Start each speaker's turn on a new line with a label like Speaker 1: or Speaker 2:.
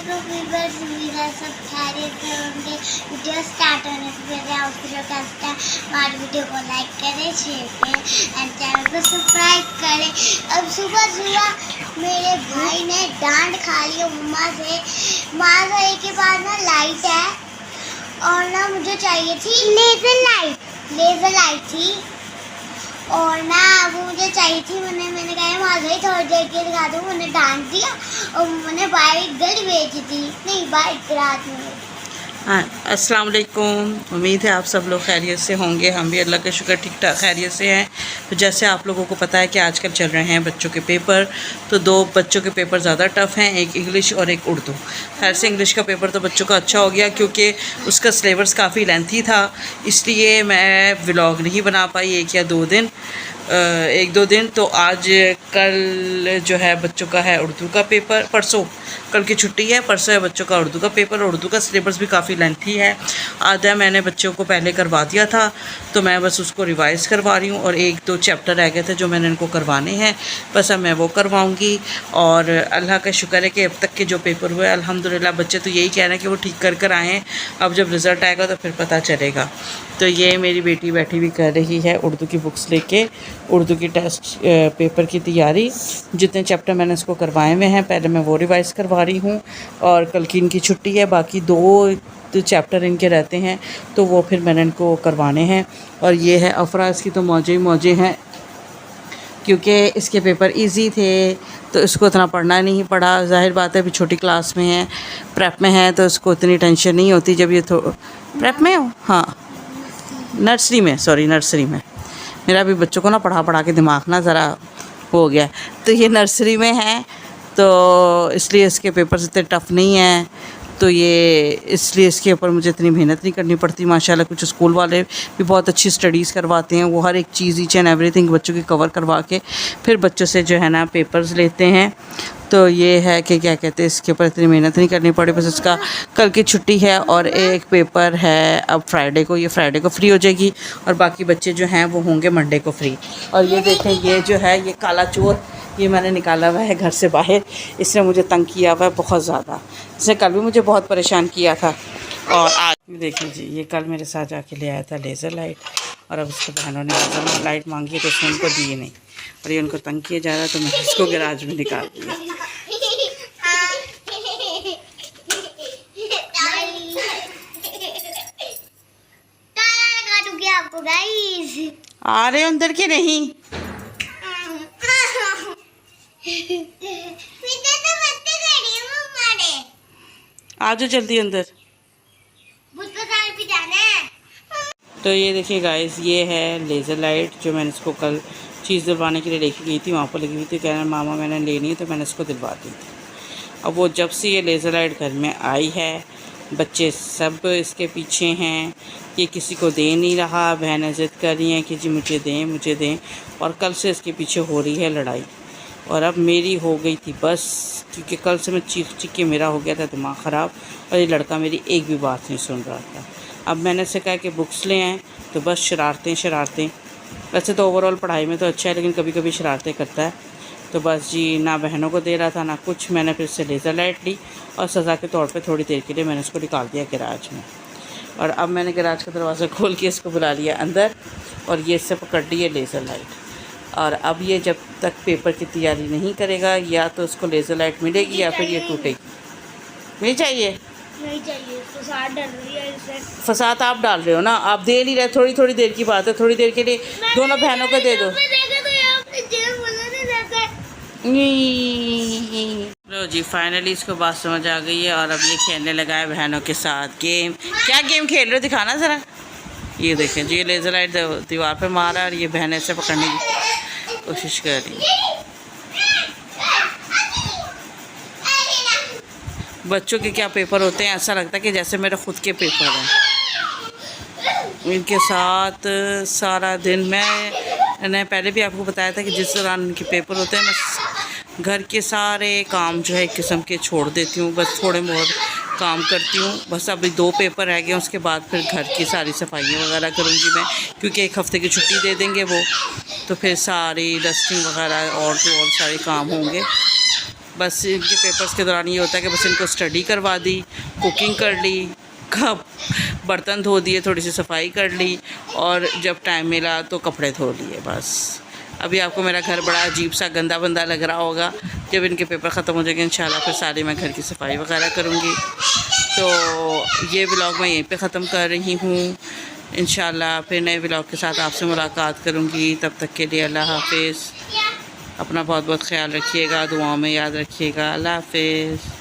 Speaker 1: वालेकुम व्यूअर्स, उम्मीद है सब खैरियत से होंगे। वीडियो स्टार्ट होने से पहले आप लोग कहते हैं हमारी वीडियो को लाइक करें, शेयर करें एंड चैनल को सब्सक्राइब करें। अब सुबह सुबह मेरे भाई ने डांट खा लिया मम्मा से। माँ गई के बाद ना लाइट है और ना मुझे चाहिए थी लेज़र लाइट थी और ना वो मुझे चाहिए थी। मैंने कहा माँ गई थोड़ी देर के दिखा दूँ। मैंने डांट दिया और मैंने बाइक गली भेजी थी, नहीं बाइक रात में।
Speaker 2: हाँ, अस्सलाम वालेकुम। उम्मीद है आप सब लोग खैरियत से होंगे। हम भी अल्लाह का शुक्र ठीक ठाक खैरियत से हैं। तो जैसे आप लोगों को पता है कि आजकल चल रहे हैं बच्चों के पेपर, तो दो बच्चों के पेपर ज़्यादा टफ़ हैं, एक इंग्लिश और एक उर्दू। खैर से इंग्लिश का पेपर तो बच्चों का अच्छा हो गया क्योंकि उसका सिलेबस काफ़ी लेंथी था, इसलिए मैं व्लॉग नहीं बना पाई एक या दो दिन, एक दो दिन। तो आज कल जो है बच्चों का है उर्दू का पेपर, परसों कल की छुट्टी है, परसों है बच्चों का उर्दू का पेपर। उर्दू का सिलेबस भी काफ़ी लेंथी है, आधा मैंने बच्चों को पहले करवा दिया था, तो मैं बस उसको रिवाइज़ करवा रही हूँ और एक दो चैप्टर रह गए थे जो मैंने इनको करवाने हैं, बस अब मैं वो करवाऊँगी। और अल्लाह का शुक्र है कि अब तक के जो पेपर हुए अल्हम्दुलिल्लाह बच्चे तो यही कह रहे हैं कि वो ठीक कर आए हैं। अब जब रिज़ल्ट आएगा तो फिर पता चलेगा। तो ये मेरी बेटी बैठी भी कर रही है उर्दू की बुक्स लेके, उर्दू की टेस्ट पेपर की तैयारी। जितने चैप्टर मैंने इसको करवाए हुए हैं पहले मैं वो रिवाइज़ करवा रही हूँ और कल की इनकी छुट्टी है, बाकी दो चैप्टर इनके रहते हैं तो वो फिर मैंने इनको करवाने हैं। और ये है अफरा, इसकी तो मौजे ही मौजे हैं क्योंकि इसके पेपर इजी थे तो इसको इतना पढ़ना नहीं पड़ा। ज़ाहिर बात है अभी छोटी क्लास में है, प्रेप में है, तो इसको इतनी टेंशन नहीं होती। जब ये प्रेप में हो, हाँ नर्सरी में, सॉरी नर्सरी में। मेरा भी बच्चों को ना पढ़ा के दिमाग ना ज़रा हो गया। तो ये नर्सरी में है तो इसलिए इसके पेपर इतने टफ़ नहीं हैं, तो ये इसलिए इसके ऊपर मुझे इतनी मेहनत नहीं करनी पड़ती। माशाल्लाह कुछ स्कूल वाले भी बहुत अच्छी स्टडीज़ करवाते हैं, वो हर एक चीज़ ईच एंड एवरीथिंग बच्चों की कवर करवा के फिर बच्चों से जो है ना पेपर्स लेते हैं। तो ये है कि क्या कहते हैं, इसके ऊपर इतनी मेहनत नहीं करनी पड़ी। बस इसका कल की छुट्टी है और एक पेपर है अब फ्राइडे को, ये फ्राइडे को फ्री हो जाएगी और बाकी बच्चे जो हैं वो होंगे मंडे को फ्री। और ये देखें, ये जो है ये काला चोर, ये मैंने निकाला हुआ है घर से बाहर। इसने मुझे तंग किया हुआ है बहुत ज़्यादा, इसने कल भी मुझे बहुत परेशान किया था। और आज देखिए जी, ये कल मेरे साथ जाके ले आया था लेज़र लाइट और अब उसके बहनों ने लेज़र लाइट मांगी तो उसने उनको दी नहीं और ये उनको तंग किया जा रहा, तो मैं इसको गैराज में निकाल दिया।
Speaker 1: आपको गाइस
Speaker 2: आ रहे हो अंदर के नहीं? आ जाओ जल्दी अंदर। तो ये देखिए गाइस, ये है लेज़र लाइट जो मैंने इसको कल चीज़ दिलवाने के लिए लेके गई थी, वहाँ पर लगी हुई थी। कह रहे मामा मैंने लेनी है, तो मैंने इसको दिलवा दी। अब वो जब से ये लेज़र लाइट घर में आई है बच्चे सब इसके पीछे हैं, ये किसी को दे नहीं रहा। बहनें ज़िद कर रही हैं कि जी मुझे दें, और कल से इसके पीछे हो रही है लड़ाई। और अब मेरी हो गई थी बस, क्योंकि कल से मैं चीख के मेरा हो गया था दिमाग ख़राब और ये लड़का मेरी एक भी बात नहीं सुन रहा था। अब मैंने इससे कहा कि बुक्स ले आएँ, तो बस शरारतें। वैसे तो ओवरऑल पढ़ाई में तो अच्छा है, लेकिन कभी कभी शरारतें करता है। तो बस जी, ना बहनों को दे रहा था ना कुछ। मैंने फिर से लेज़र लाइट ली और सज़ा के तौर पे थोड़ी देर के लिए मैंने उसको निकाल दिया गैराज में। और अब मैंने गैराज का दरवाज़ा खोल के इसको बुला लिया अंदर और ये इससे पकड़ ली है लेज़र लाइट। और अब ये जब तक पेपर की तैयारी नहीं करेगा या तो उसको लेज़र लाइट मिलेगी या फिर ये टूटेगी। नहीं चाहिए
Speaker 1: फसाद डाल रही है इसे।
Speaker 2: फसाद आप डाल रहे हो ना, आप दे नहीं रहे। थोड़ी देर की बात है, थोड़ी देर के लिए दोनों बहनों को दे दो। लो जी, फाइनली इसको बात समझ आ गई है और अब ये खेलने लगा है बहनों के साथ गेम। क्या गेम खेल रहे हो, दिखाना ज़रा। ये देखें जी, ये लेज़र लाइट दीवार पे मारा और ये बहन ऐसे पकड़ने की कोशिश कर रही है। बच्चों के क्या पेपर होते हैं, ऐसा लगता है कि जैसे मेरे खुद के पेपर हैं। इनके साथ सारा दिन मैंने पहले भी आपको बताया था कि जिस दौरान इनके पेपर होते हैं मैं घर के सारे काम जो है एक किस्म के छोड़ देती हूँ, बस थोड़े बहुत काम करती हूँ। बस अभी 2 पेपर रह गए, उसके बाद फिर घर की सारी सफाइयाँ वगैरह करूँगी मैं, क्योंकि 1 हफ़्ते की छुट्टी दे देंगे वो, तो फिर सारी डस्टिंग वगैरह और तो और सारे काम होंगे। बस इनके पेपर्स के दौरान ये होता है कि बस इनको स्टडी करवा दी, कुकिंग कर ली, कप बर्तन धो दिए, थोड़ी सी सफाई कर ली, और जब टाइम मिला तो कपड़े धो लिए बस। अभी आपको मेरा घर बड़ा अजीब सा गंदा बंदा लग रहा होगा। जब इनके पेपर ख़त्म हो जाएंगे इंशाल्लाह फिर सारी मैं घर की सफाई वगैरह करूँगी। तो ये व्लॉग मैं यहीं पे ख़त्म कर रही हूँ। इंशाल्लाह फिर नए व्लॉग के साथ आपसे मुलाकात करूँगी। तब तक के लिए अल्लाह हाफिज़। अपना बहुत बहुत ख्याल रखिएगा, दुआओं में याद रखिएगा। अल्लाह हाफिज़।